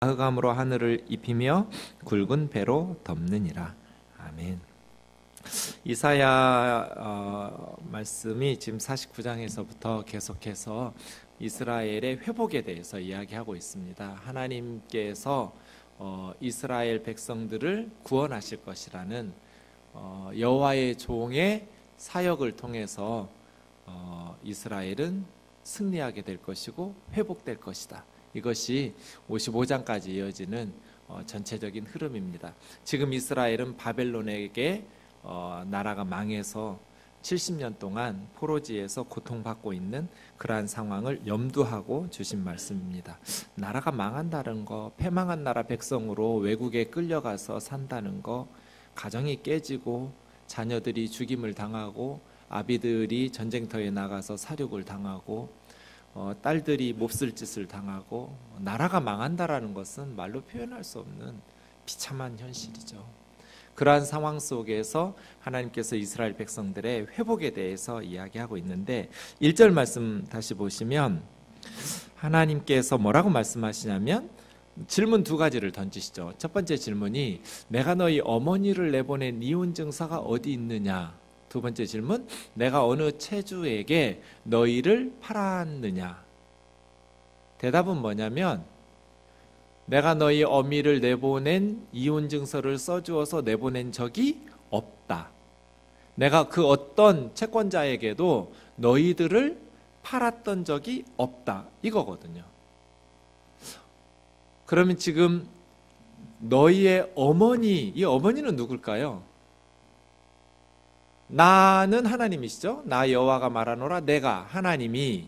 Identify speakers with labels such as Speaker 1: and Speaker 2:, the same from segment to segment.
Speaker 1: 흑암으로 하늘을 입히며 굵은 배로 덮느니라. 아멘. 이사야 말씀이 지금 49장에서부터 계속해서 이스라엘의 회복에 대해서 이야기하고 있습니다. 하나님께서 이스라엘 백성들을 구원하실 것이라는 여호와의 종의 사역을 통해서 이스라엘은 승리하게 될 것이고 회복될 것이다. 이것이 55장까지 이어지는 전체적인 흐름입니다. 지금 이스라엘은 바벨론에게 나라가 망해서 70년 동안 포로지에서 고통받고 있는 그러한 상황을 염두하고 주신 말씀입니다. 나라가 망한다는 거, 패망한 나라 백성으로 외국에 끌려가서 산다는 거, 가정이 깨지고 자녀들이 죽임을 당하고 아비들이 전쟁터에 나가서 사륙을 당하고 딸들이 몹쓸 짓을 당하고 나라가 망한다라는 것은 말로 표현할 수 없는 비참한 현실이죠. 그러한 상황 속에서 하나님께서 이스라엘 백성들의 회복에 대해서 이야기하고 있는데 1절 말씀 다시 보시면 하나님께서 뭐라고 말씀하시냐면 질문 두 가지를 던지시죠. 첫 번째 질문이 내가 너희 어머니를 내보낸 이혼 증서가 어디 있느냐. 두 번째 질문, 내가 어느 체주에게 너희를 팔았느냐. 대답은 뭐냐면 내가 너희 어미를 내보낸 이혼 증서를 써주어서 내보낸 적이 없다. 내가 그 어떤 채권자에게도 너희들을 팔았던 적이 없다. 이거거든요. 그러면 지금 너희의 어머니, 이 어머니는 누굴까요? 나는 하나님이시죠. 나 여호와가 말하노라. 내가 하나님이.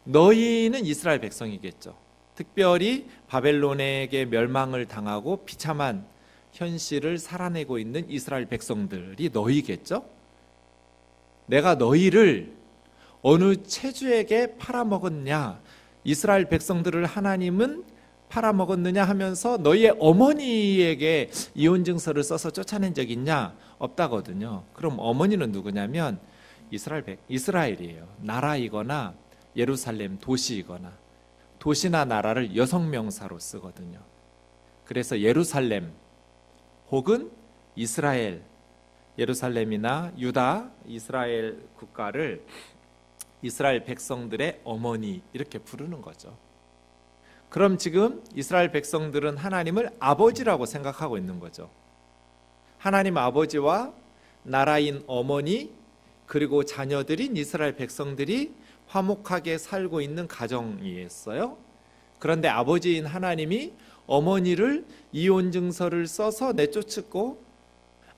Speaker 1: 너희는 이스라엘 백성이겠죠. 특별히 바벨론에게 멸망을 당하고 비참한 현실을 살아내고 있는 이스라엘 백성들이 너희겠죠. 내가 너희를 어느 체주에게 팔아먹었냐. 이스라엘 백성들을 하나님은 팔아먹었느냐 하면서 너희의 어머니에게 이혼 증서를 써서 쫓아낸 적 있냐? 없다거든요. 그럼 어머니는 누구냐면 이스라엘이에요. 나라이거나 예루살렘 도시이거나 도시나 나라를 여성 명사로 쓰거든요. 그래서 예루살렘 혹은 이스라엘, 예루살렘이나 유다, 이스라엘 국가를 이스라엘 백성들의 어머니 이렇게 부르는 거죠. 그럼 지금 이스라엘 백성들은 하나님을 아버지라고 생각하고 있는 거죠. 하나님 아버지와 나라인 어머니 그리고 자녀들인 이스라엘 백성들이 화목하게 살고 있는 가정이었어요. 그런데 아버지인 하나님이 어머니를 이혼 증서를 써서 내쫓고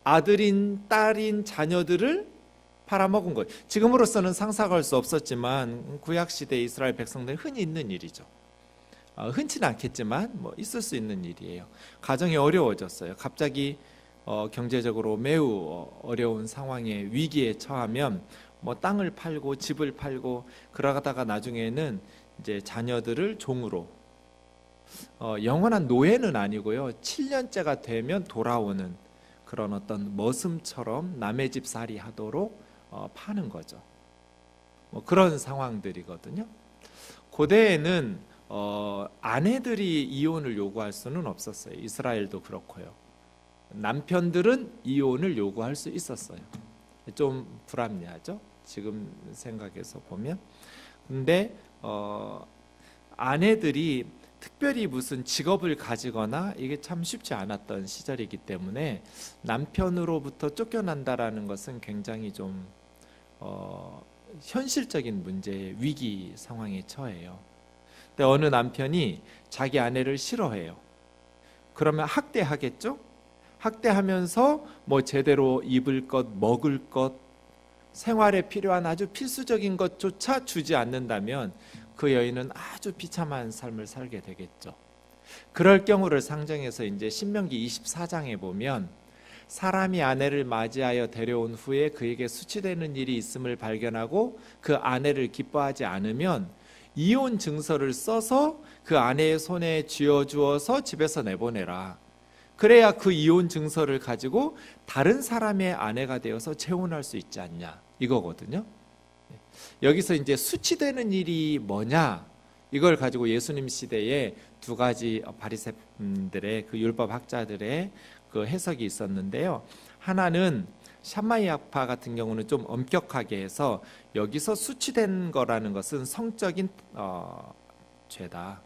Speaker 1: 아들인 딸인 자녀들을 팔아먹은 거예요. 지금으로서는 상상할 수 없었지만 구약시대 이스라엘 백성들은 흔히 있는 일이죠. 흔치는 않겠지만 있을 수 있는 일이에요. 가정이 어려워졌어요. 갑자기 경제적으로 매우 어려운 상황에 위기에 처하면 땅을 팔고 집을 팔고 그러다가 나중에는 이제 자녀들을 종으로 영원한 노예는 아니고요. 7년째가 되면 돌아오는 그런 어떤 머슴처럼 남의 집 살이 하도록 파는 거죠. 그런 상황들이거든요. 고대에는 아내들이 이혼을 요구할 수는 없었어요. 이스라엘도 그렇고요. 남편들은 이혼을 요구할 수 있었어요. 좀 불합리하죠? 지금 생각해서 보면. 근데 아내들이 특별히 무슨 직업을 가지거나 이게 참 쉽지 않았던 시절이기 때문에 남편으로부터 쫓겨난다라는 것은 굉장히 좀 현실적인 문제의 위기 상황에 처해요. 근데 어느 남편이 자기 아내를 싫어해요. 그러면 학대하겠죠? 학대하면서 제대로 입을 것, 먹을 것, 생활에 필요한 아주 필수적인 것조차 주지 않는다면 그 여인은 아주 비참한 삶을 살게 되겠죠. 그럴 경우를 상정해서 이제 신명기 24장에 보면 사람이 아내를 맞이하여 데려온 후에 그에게 수치되는 일이 있음을 발견하고 그 아내를 기뻐하지 않으면 이혼 증서를 써서 그 아내의 손에 쥐어주어서 집에서 내보내라. 그래야 그 이혼 증서를 가지고 다른 사람의 아내가 되어서 재혼할 수 있지 않냐 이거거든요. 여기서 이제 수치되는 일이 뭐냐 이걸 가지고 예수님 시대에 두 가지 바리새인들의 그 율법 학자들의 그 해석이 있었는데요. 하나는 샴마이아파 같은 경우는 좀 엄격하게 해서 여기서 수치된 거라는 것은 성적인 죄다.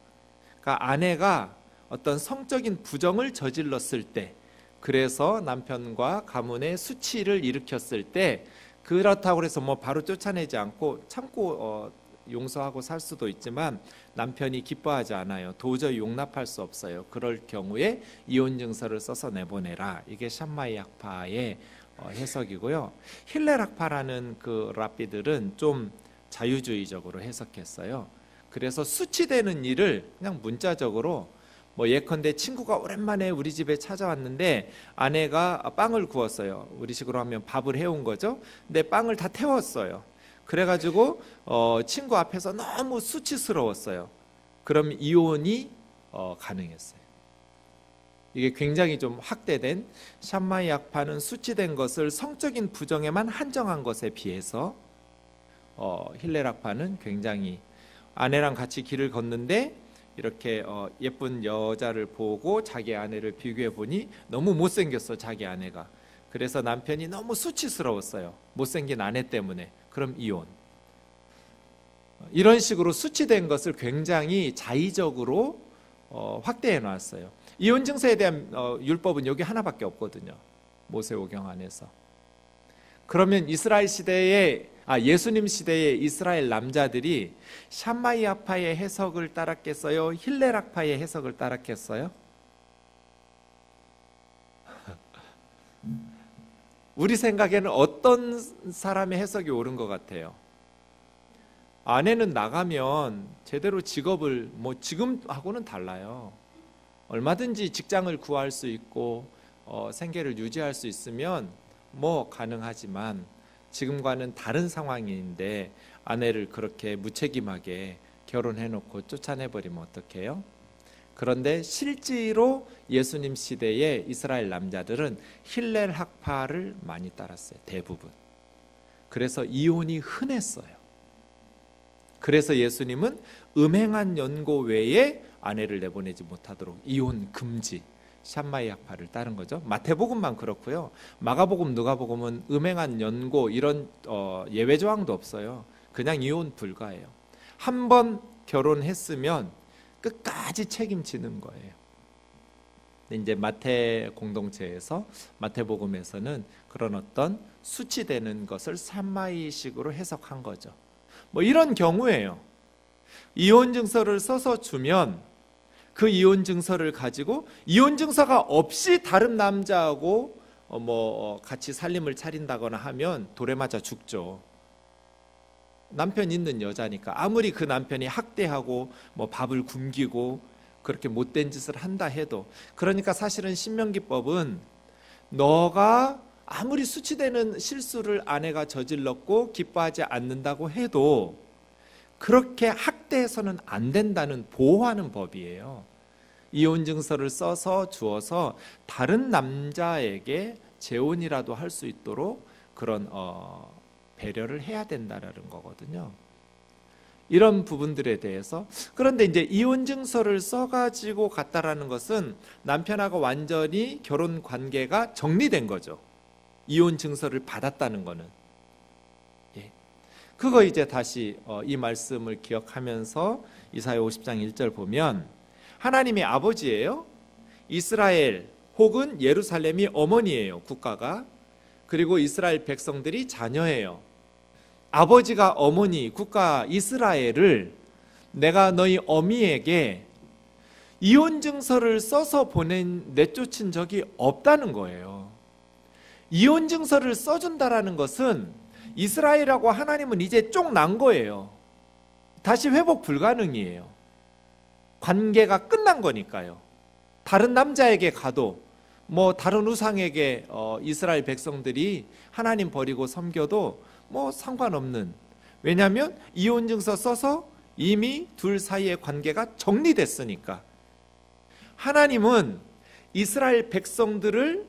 Speaker 1: 그러니까 아내가 어떤 성적인 부정을 저질렀을 때, 그래서 남편과 가문의 수치를 일으켰을 때, 그렇다고 해서 뭐 바로 쫓아내지 않고 참고 용서하고 살 수도 있지만 남편이 기뻐하지 않아요. 도저히 용납할 수 없어요. 그럴 경우에 이혼 증서를 써서 내보내라. 이게 샴마이 학파의 해석이고요. 힐렐 학파라는 그 랍비들은 좀 자유주의적으로 해석했어요. 그래서 수치되는 일을 그냥 문자적으로, 뭐 예컨대 친구가 오랜만에 우리 집에 찾아왔는데 아내가 빵을 구웠어요. 우리식으로 하면 밥을 해온 거죠. 근데 빵을 다 태웠어요. 그래가지고 친구 앞에서 너무 수치스러웠어요. 그럼 이혼이 가능했어요. 이게 굉장히 좀 확대된, 샴마이 학파는 수치된 것을 성적인 부정에만 한정한 것에 비해서 힐렐 학파는 굉장히, 아내랑 같이 길을 걷는데 이렇게 예쁜 여자를 보고 자기 아내를 비교해 보니 너무 못생겼어, 자기 아내가. 그래서 남편이 너무 수치스러웠어요, 못생긴 아내 때문에. 그럼 이혼. 이런 식으로 수치된 것을 굉장히 자의적으로 확대해 놨어요. 이혼 증서에 대한 율법은 여기 하나밖에 없거든요, 모세오경 안에서. 그러면 이스라엘 시대에 예수님 시대의 이스라엘 남자들이 샴마이 학파의 해석을 따랐겠어요? 힐렐 학파의 해석을 따랐겠어요? 우리 생각에는 어떤 사람의 해석이 옳은 것 같아요? 아내는 나가면 제대로 직업을, 뭐 지금하고는 달라요. 얼마든지 직장을 구할 수 있고 생계를 유지할 수 있으면 뭐 가능하지만, 지금과는 다른 상황인데 아내를 그렇게 무책임하게 결혼해놓고 쫓아내버리면 어떡해요? 그런데 실제로 예수님 시대의 이스라엘 남자들은 힐렐 학파를 많이 따랐어요, 대부분. 그래서 이혼이 흔했어요. 그래서 예수님은 음행한 연고 외에 아내를 내보내지 못하도록 이혼 금지, 샴마이 학파를 따른 거죠. 마태복음만 그렇고요. 마가복음, 누가복음은 음행한 연고 이런 예외 조항도 없어요. 그냥 이혼 불가예요. 한 번 결혼했으면 끝까지 책임지는 거예요. 이제 마태 공동체에서, 마태복음에서는 그런 어떤 수치되는 것을 샴마이식으로 해석한 거죠. 뭐 이런 경우에요, 이혼 증서를 써서 주면 그 이혼 증서를 가지고 이혼 증서가 없이 다른 남자하고 같이 살림을 차린다거나 하면 돌에 맞아 죽죠. 남편 있는 여자니까. 아무리 그 남편이 학대하고 뭐 밥을 굶기고 그렇게 못된 짓을 한다 해도. 그러니까 사실은 신명기법은 너가 아무리 수치되는 실수를 아내가 저질렀고 기뻐하지 않는다고 해도 그렇게 학대해서는 안 된다는 보호하는 법이에요. 이혼 증서를 써서 주어서 다른 남자에게 재혼이라도 할 수 있도록 그런 배려를 해야 된다는 거거든요. 이런 부분들에 대해서. 그런데 이제 이혼 증서를 써가지고 갔다라는 것은 남편하고 완전히 결혼 관계가 정리된 거죠. 이혼 증서를 받았다는 거는. 그거 이제 다시 이 말씀을 기억하면서 이사야 50장 1절 보면 하나님이 아버지예요. 이스라엘 혹은 예루살렘이 어머니예요, 국가가. 그리고 이스라엘 백성들이 자녀예요. 아버지가 어머니, 국가 이스라엘을 내가 너희 어미에게 이혼 증서를 써서 내쫓은 적이 없다는 거예요. 이혼 증서를 써준다라는 것은 이스라엘하고 하나님은 이제 쪽 난 거예요. 다시 회복 불가능이에요. 관계가 끝난 거니까요. 다른 남자에게 가도 뭐 다른 우상에게 이스라엘 백성들이 하나님 버리고 섬겨도 뭐 상관없는. 왜냐하면 이혼 증서 써서 이미 둘 사이의 관계가 정리됐으니까. 하나님은 이스라엘 백성들을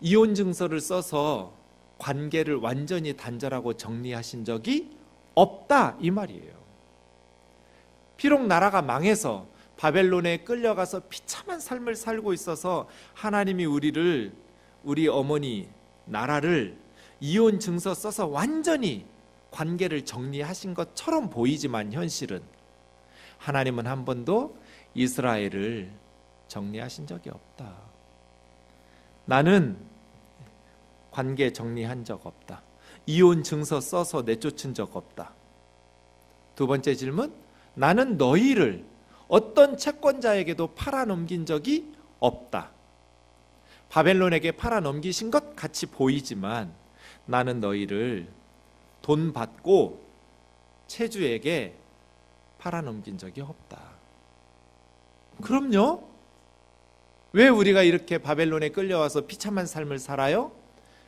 Speaker 1: 이혼 증서를 써서 관계를 완전히 단절하고 정리하신 적이 없다, 이 말이에요. 비록 나라가 망해서 바벨론에 끌려가서 비참한 삶을 살고 있어서 하나님이 우리 어머니 나라를 이혼 증서 써서 완전히 관계를 정리하신 것처럼 보이지만 현실은 하나님은 한 번도 이스라엘을 정리하신 적이 없다. 나는 관계 정리한 적 없다. 이혼 증서 써서 내쫓은 적 없다. 두 번째 질문, 나는 너희를 어떤 채권자에게도 팔아넘긴 적이 없다. 바벨론에게 팔아넘기신 것 같이 보이지만 나는 너희를 돈 받고 che주에게 팔아넘긴 적이 없다. 그럼요. 왜 우리가 이렇게 바벨론에 끌려와서 비참한 삶을 살아요?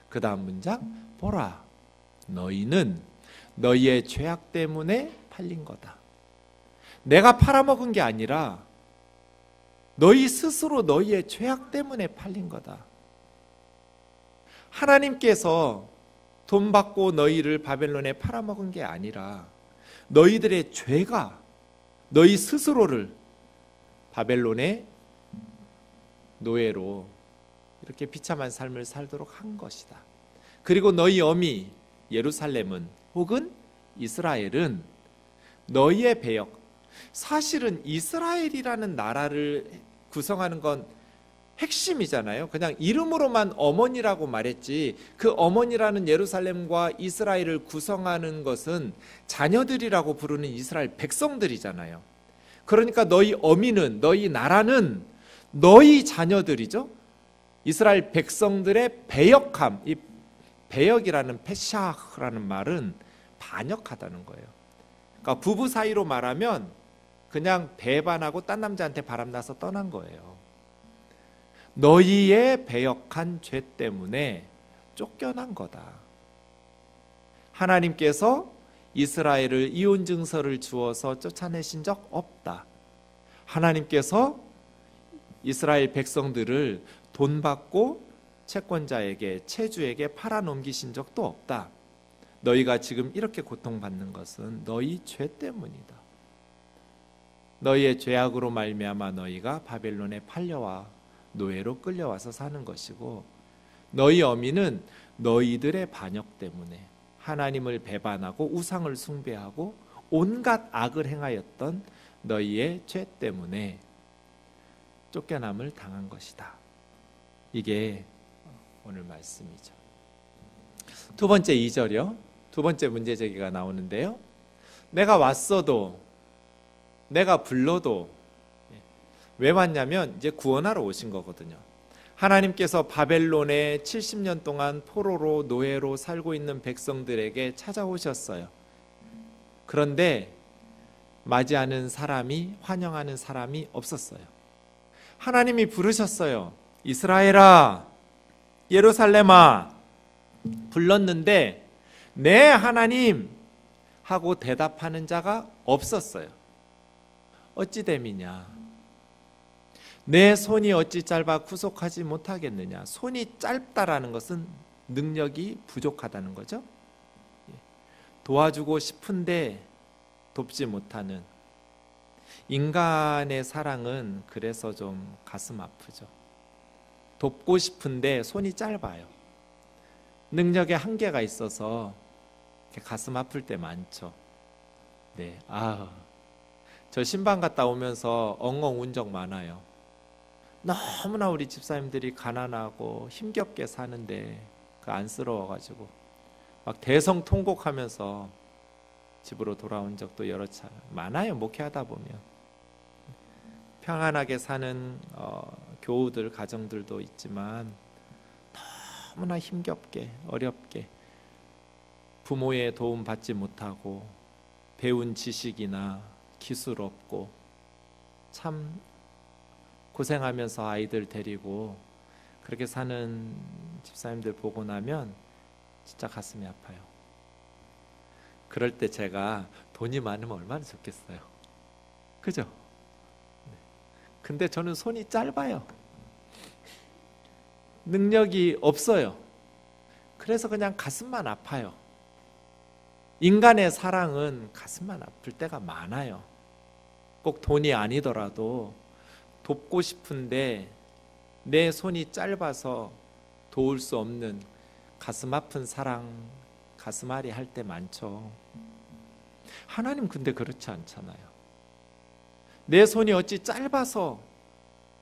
Speaker 1: 그 다음 문장, 보라, 너희는 너희의 죄악 때문에 팔린 거다. 내가 팔아먹은 게 아니라 너희 스스로 너희의 죄악 때문에 팔린 거다. 하나님께서 돈 받고 너희를 바벨론에 팔아먹은 게 아니라 너희들의 죄가 너희 스스로를 바벨론의 노예로 이렇게 비참한 삶을 살도록 한 것이다. 그리고 너희 어미 예루살렘은 혹은 이스라엘은 너희의 배역, 사실은 이스라엘이라는 나라를 구성하는 건 핵심이잖아요. 그냥 이름으로만 어머니라고 말했지 그 어머니라는 예루살렘과 이스라엘을 구성하는 것은 자녀들이라고 부르는 이스라엘 백성들이잖아요. 그러니까 너희 어미는, 너희 나라는 너희 자녀들이죠. 이스라엘 백성들의 배역함, 이 배역이라는 페샤흐라는 말은 반역하다는 거예요. 그러니까 부부 사이로 말하면 그냥 배반하고 딴 남자한테 바람나서 떠난 거예요. 너희의 배역한 죄 때문에 쫓겨난 거다. 하나님께서 이스라엘을 이혼 증서를 주어서 쫓아내신 적 없다. 하나님께서 이스라엘 백성들을 돈 받고 채권자에게, che주에게 팔아넘기신 적도 없다. 너희가 지금 이렇게 고통받는 것은 너희 죄 때문이다. 너희의 죄악으로 말미암아 너희가 바벨론에 팔려와 노예로 끌려와서 사는 것이고, 너희 어미는 너희들의 반역 때문에 하나님을 배반하고 우상을 숭배하고 온갖 악을 행하였던 너희의 죄 때문에 쫓겨남을 당한 것이다. 이게 오늘 말씀이죠. 두 번째 2절이요. 두 번째 문제 제기가 나오는데요. 내가 왔어도, 내가 불러도, 왜 왔냐면 이제 구원하러 오신 거거든요. 하나님께서 바벨론에 70년 동안 포로로 노예로 살고 있는 백성들에게 찾아오셨어요. 그런데 맞이하는 사람이, 환영하는 사람이 없었어요. 하나님이 부르셨어요. 이스라엘아, 예루살렘아, 불렀는데 네 하나님 하고 대답하는 자가 없었어요. 어찌 됨이냐? 내 손이 어찌 짧아 구속하지 못하겠느냐? 손이 짧다라는 것은 능력이 부족하다는 거죠. 도와주고 싶은데 돕지 못하는 인간의 사랑은 그래서 좀 가슴 아프죠. 돕고 싶은데 손이 짧아요. 능력에 한계가 있어서 가슴 아플 때 많죠. 네, 저 신방 갔다 오면서 엉엉 운 적 많아요. 너무나 우리 집사님들이 가난하고 힘겹게 사는데 그 안쓰러워가지고 막 대성통곡하면서 집으로 돌아온 적도 여러 차례 많아요. 목회하다 보면 평안하게 사는 교우들, 가정들도 있지만 너무나 힘겹게, 어렵게 부모의 도움 받지 못하고 배운 지식이나 기술 없고 참 고생하면서 아이들 데리고 그렇게 사는 집사님들 보고 나면 진짜 가슴이 아파요. 그럴 때 제가 돈이 많으면 얼마나 좋겠어요. 그죠? 근데 저는 손이 짧아요. 능력이 없어요. 그래서 그냥 가슴만 아파요. 인간의 사랑은 가슴만 아플 때가 많아요. 꼭 돈이 아니더라도 돕고 싶은데 내 손이 짧아서 도울 수 없는 가슴 아픈 사랑, 가슴앓이 할 때 많죠. 하나님 근데 그렇지 않잖아요. 내 손이 어찌 짧아서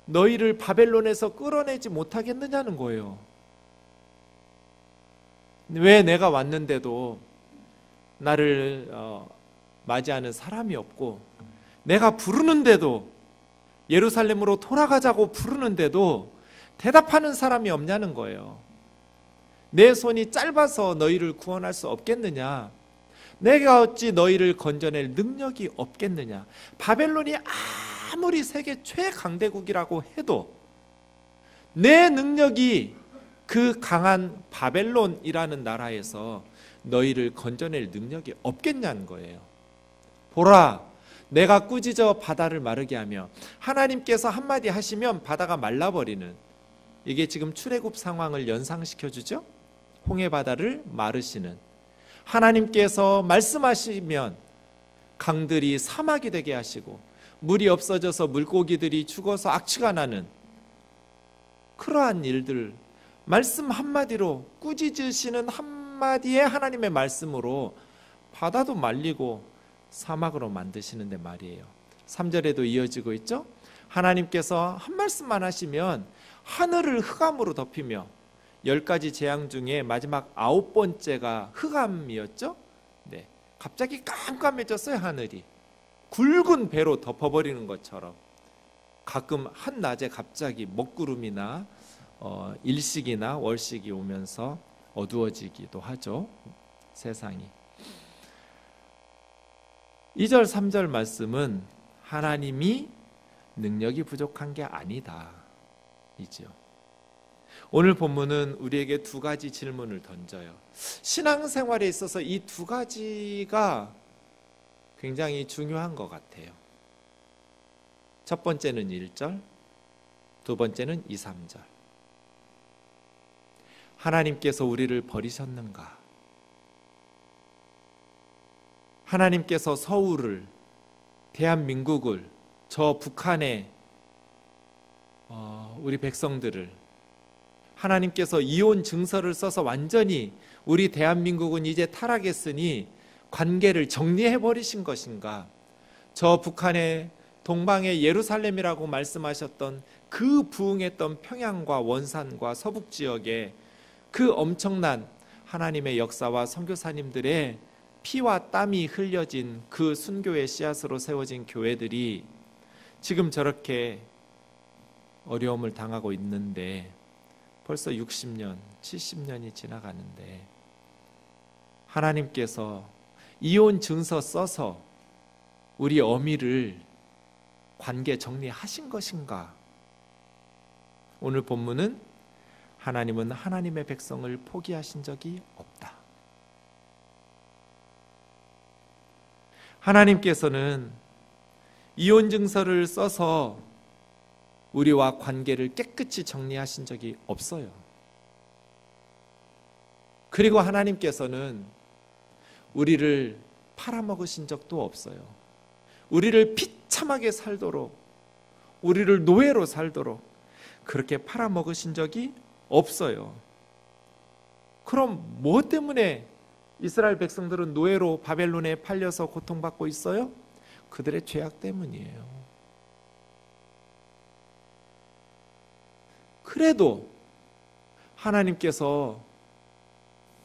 Speaker 1: 너희를 바벨론에서 끌어내지 못하겠느냐는 거예요. 왜 내가 왔는데도 나를 맞이하는 사람이 없고, 내가 부르는데도, 예루살렘으로 돌아가자고 부르는데도 대답하는 사람이 없냐는 거예요. 내 손이 짧아서 너희를 구원할 수 없겠느냐? 내가 어찌 너희를 건져낼 능력이 없겠느냐? 바벨론이 아무리 세계 최강대국이라고 해도 내 능력이 그 강한 바벨론이라는 나라에서 너희를 건져낼 능력이 없겠냐는 거예요. 보라, 내가 꾸짖어 바다를 마르게 하며, 하나님께서 한마디 하시면 바다가 말라버리는, 이게 지금 출애굽 상황을 연상시켜 주죠. 홍해 바다를 마르시는, 하나님께서 말씀하시면 강들이 사막이 되게 하시고 물이 없어져서 물고기들이 죽어서 악취가 나는 그러한 일들, 말씀 한마디로, 꾸짖으시는 한마디의 하나님의 말씀으로 바다도 말리고 사막으로 만드시는데 말이에요. 3절에도 이어지고 있죠. 하나님께서 한 말씀만 하시면 하늘을 흑암으로 덮이며, 10가지 재앙 중에 마지막 9번째가 흑암이었죠. 네, 갑자기 깜깜해졌어요. 하늘이 굵은 배로 덮어버리는 것처럼 가끔 한낮에 갑자기 먹구름이나 일식이나 월식이 오면서 어두워지기도 하죠. 세상이. 2절 3절 말씀은 하나님이 능력이 부족한 게 아니다 이죠. 오늘 본문은 우리에게 두 가지 질문을 던져요. 신앙생활에 있어서 이 두 가지가 굉장히 중요한 것 같아요. 첫 번째는 1절, 두 번째는 2, 3절. 하나님께서 우리를 버리셨는가? 하나님께서 서울을, 대한민국을, 저 북한의 우리 백성들을, 하나님께서 이혼 증서를 써서 완전히 우리 대한민국은 이제 타락했으니 관계를 정리해 버리신 것인가? 저 북한의 동방의 예루살렘이라고 말씀하셨던 그 부흥했던 평양과 원산과 서북 지역에 그 엄청난 하나님의 역사와 선교사님들의 피와 땀이 흘려진 그 순교의 씨앗으로 세워진 교회들이 지금 저렇게 어려움을 당하고 있는데, 벌써 60년, 70년이 지나가는데 하나님께서 이혼 증서 써서 우리 어미를 관계 정리하신 것인가? 오늘 본문은 하나님은 하나님의 백성을 포기하신 적이 없다. 하나님께서는 이혼 증서를 써서 우리와 관계를 깨끗이 정리하신 적이 없어요. 그리고 하나님께서는 우리를 팔아먹으신 적도 없어요. 우리를 비참하게 살도록, 우리를 노예로 살도록 그렇게 팔아먹으신 적이 없어요. 그럼 뭐 때문에 이스라엘 백성들은 노예로 바벨론에 팔려서 고통받고 있어요? 그들의 죄악 때문이에요. 그래도 하나님께서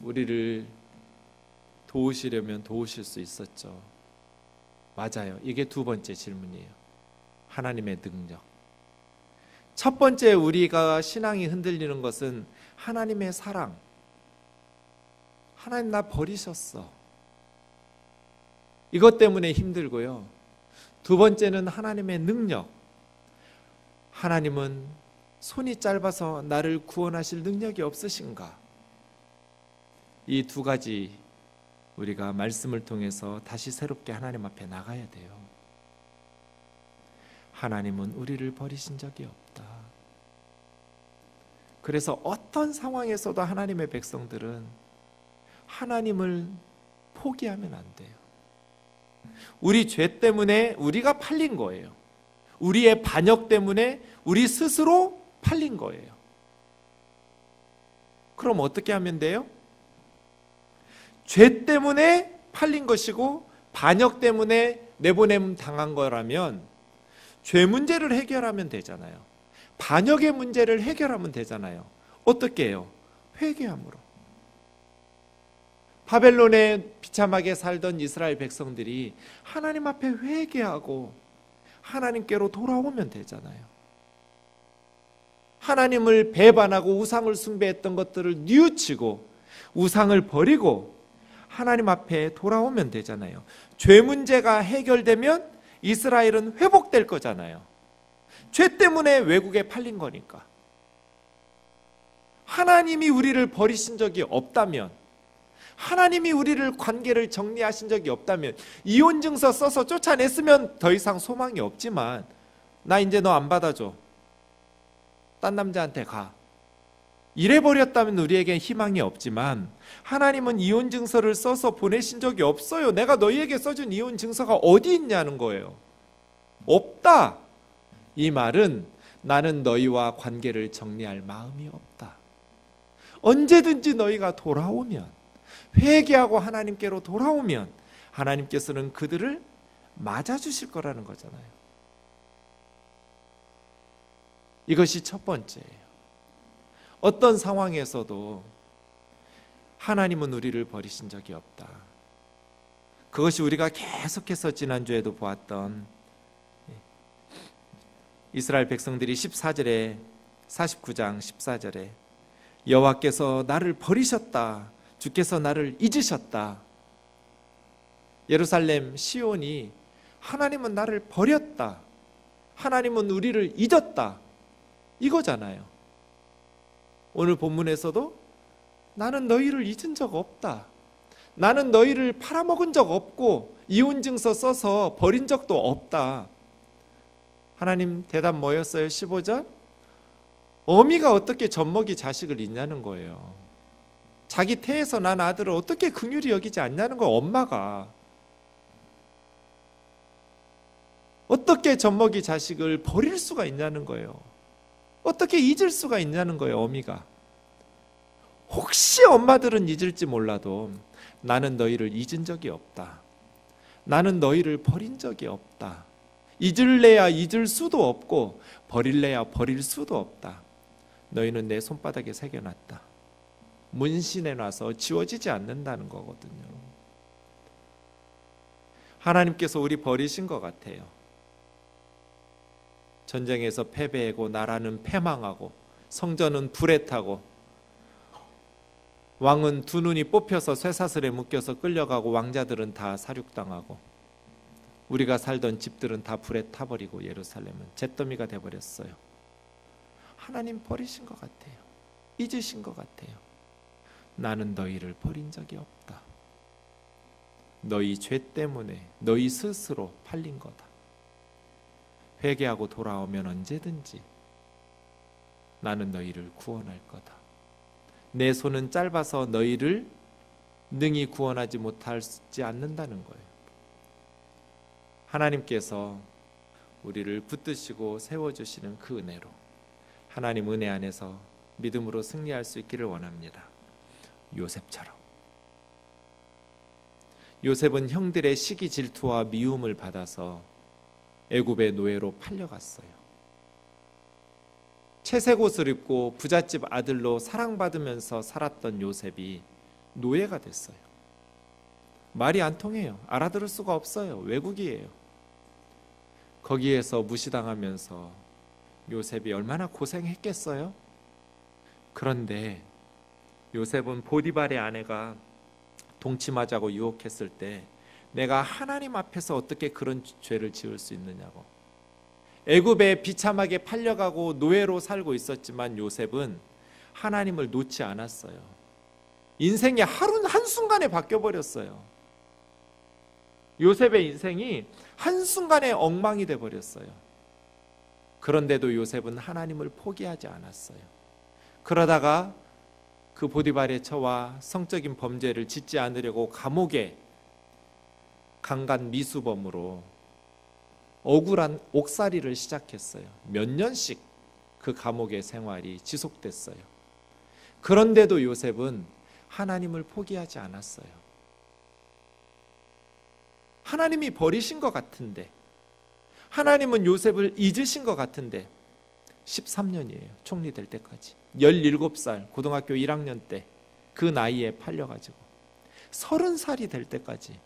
Speaker 1: 우리를 도우시려면 도우실 수 있었죠. 맞아요. 이게 두 번째 질문이에요. 하나님의 능력. 첫 번째 우리가 신앙이 흔들리는 것은 하나님의 사랑. 하나님 나 버리셨어. 이것 때문에 힘들고요. 두 번째는 하나님의 능력. 하나님은 손이 짧아서 나를 구원하실 능력이 없으신가? 이 두 가지 우리가 말씀을 통해서 다시 새롭게 하나님 앞에 나가야 돼요. 하나님은 우리를 버리신 적이 없다. 그래서 어떤 상황에서도 하나님의 백성들은 하나님을 포기하면 안 돼요. 우리 죄 때문에 우리가 팔린 거예요. 우리의 반역 때문에 우리 스스로 팔린 거예요. 그럼 어떻게 하면 돼요? 죄 때문에 팔린 것이고 반역 때문에 내보냄 당한 거라면 죄 문제를 해결하면 되잖아요. 반역의 문제를 해결하면 되잖아요. 어떻게 해요? 회개함으로. 바벨론에 비참하게 살던 이스라엘 백성들이 하나님 앞에 회개하고 하나님께로 돌아오면 되잖아요. 하나님을 배반하고 우상을 숭배했던 것들을 뉘우치고 우상을 버리고 하나님 앞에 돌아오면 되잖아요. 죄 문제가 해결되면 이스라엘은 회복될 거잖아요. 죄 때문에 외국에 팔린 거니까. 하나님이 우리를 버리신 적이 없다면, 하나님이 우리를 관계를 정리하신 적이 없다면, 이혼증서 써서 쫓아냈으면 더 이상 소망이 없지만, 나 이제 너 안 받아줘, 딴 남자한테 가, 이래버렸다면 우리에겐 희망이 없지만, 하나님은 이혼증서를 써서 보내신 적이 없어요. 내가 너희에게 써준 이혼증서가 어디 있냐는 거예요. 없다. 이 말은 나는 너희와 관계를 정리할 마음이 없다. 언제든지 너희가 돌아오면, 회개하고 하나님께로 돌아오면 하나님께서는 그들을 맞아주실 거라는 거잖아요. 이것이 첫 번째예요. 어떤 상황에서도 하나님은 우리를 버리신 적이 없다. 그것이 우리가 계속해서 지난주에도 보았던 이스라엘 백성들이 14절에 49장 14절에 여호와께서 나를 버리셨다, 주께서 나를 잊으셨다. 예루살렘 시온이 하나님은 나를 버렸다, 하나님은 우리를 잊었다, 이거잖아요. 오늘 본문에서도 나는 너희를 잊은 적 없다, 나는 너희를 팔아먹은 적 없고 이혼증서 써서 버린 적도 없다. 하나님 대답 뭐였어요? 15절? 어미가 어떻게 젖먹이 자식을 잊냐는 거예요. 자기 태에서 난 아들을 어떻게 긍휼히 여기지 않냐는 거예요. 엄마가 어떻게 젖먹이 자식을 버릴 수가 있냐는 거예요. 어떻게 잊을 수가 있냐는 거예요. 어미가. 혹시 엄마들은 잊을지 몰라도 나는 너희를 잊은 적이 없다, 나는 너희를 버린 적이 없다. 잊을래야 잊을 수도 없고 버릴래야 버릴 수도 없다. 너희는 내 손바닥에 새겨놨다. 문신해놔서 지워지지 않는다는 거거든요. 하나님께서 우리 버리신 것 같아요. 전쟁에서 패배하고 나라는 패망하고 성전은 불에 타고 왕은 두 눈이 뽑혀서 쇠사슬에 묶여서 끌려가고 왕자들은 다 사륙당하고 우리가 살던 집들은 다 불에 타버리고 예루살렘은 잿더미가 돼버렸어요. 하나님 버리신 것 같아요. 잊으신 것 같아요. 나는 너희를 버린 적이 없다. 너희 죄 때문에 너희 스스로 팔린 거다. 회개하고 돌아오면 언제든지 나는 너희를 구원할 거다. 내 손은 짧아서 너희를 능히 구원하지 못하지 않는다는 거예요. 하나님께서 우리를 붙드시고 세워주시는 그 은혜로 하나님 은혜 안에서 믿음으로 승리할 수 있기를 원합니다. 요셉처럼. 요셉은 형들의 시기 질투와 미움을 받아서 애굽의 노예로 팔려갔어요. 채색 옷을 입고 부잣집 아들로 사랑받으면서 살았던 요셉이 노예가 됐어요. 말이 안 통해요. 알아들을 수가 없어요. 외국이에요. 거기에서 무시당하면서 요셉이 얼마나 고생했겠어요? 그런데 요셉은 보디발의 아내가 동침하자고 유혹했을 때 내가 하나님 앞에서 어떻게 그런 죄를 지을 수 있느냐고. 애굽에 비참하게 팔려가고 노예로 살고 있었지만 요셉은 하나님을 놓지 않았어요. 인생이 한순간에 바뀌어버렸어요. 요셉의 인생이 한순간에 엉망이 돼버렸어요. 그런데도 요셉은 하나님을 포기하지 않았어요. 그러다가 그 보디발의 처와 성적인 범죄를 짓지 않으려고 감옥에 강간 미수범으로 억울한 옥살이를 시작했어요. 몇 년씩 그 감옥의 생활이 지속됐어요. 그런데도 요셉은 하나님을 포기하지 않았어요. 하나님이 버리신 것 같은데, 하나님은 요셉을 잊으신 것 같은데 13년이에요. 총리될 때까지. 17살 고등학교 1학년 때 그 나이에 팔려가지고 30살이 될 때까지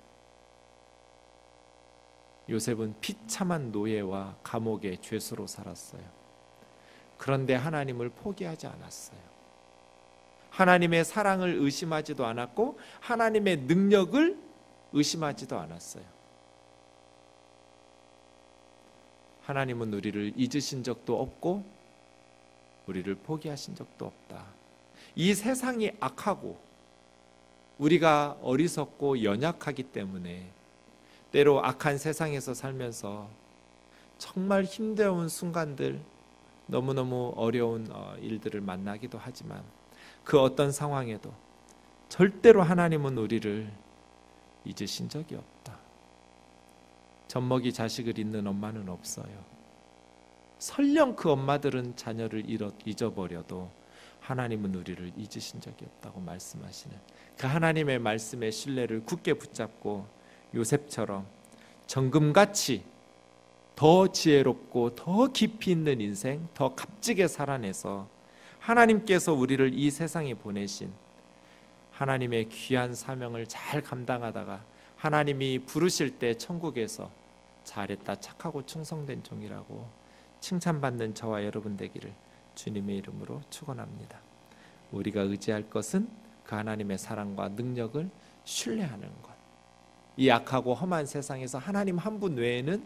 Speaker 1: 요셉은 비참한 노예와 감옥의 죄수로 살았어요. 그런데 하나님을 포기하지 않았어요. 하나님의 사랑을 의심하지도 않았고 하나님의 능력을 의심하지도 않았어요. 하나님은 우리를 잊으신 적도 없고 우리를 포기하신 적도 없다. 이 세상이 악하고 우리가 어리석고 연약하기 때문에 때로 악한 세상에서 살면서 정말 힘겨운 순간들, 너무너무 어려운 일들을 만나기도 하지만 그 어떤 상황에도 절대로 하나님은 우리를 잊으신 적이 없다. 젖먹이 자식을 잊는 엄마는 없어요. 설령 그 엄마들은 자녀를 잊어버려도 하나님은 우리를 잊으신 적이 없다고 말씀하시는 그 하나님의 말씀의 신뢰를 굳게 붙잡고 요셉처럼 정금같이 더 지혜롭고 더 깊이 있는 인생, 더 값지게 살아내서 하나님께서 우리를 이 세상에 보내신 하나님의 귀한 사명을 잘 감당하다가 하나님이 부르실 때 천국에서 잘했다, 착하고 충성된 종이라고 칭찬받는 저와 여러분 되기를 주님의 이름으로 축원합니다. 우리가 의지할 것은 그 하나님의 사랑과 능력을 신뢰하는 것. 이 악하고 험한 세상에서 하나님 한 분 외에는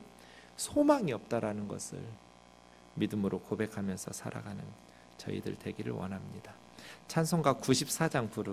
Speaker 1: 소망이 없다라는 것을 믿음으로 고백하면서 살아가는 저희들 되기를 원합니다. 찬송가 94장 부르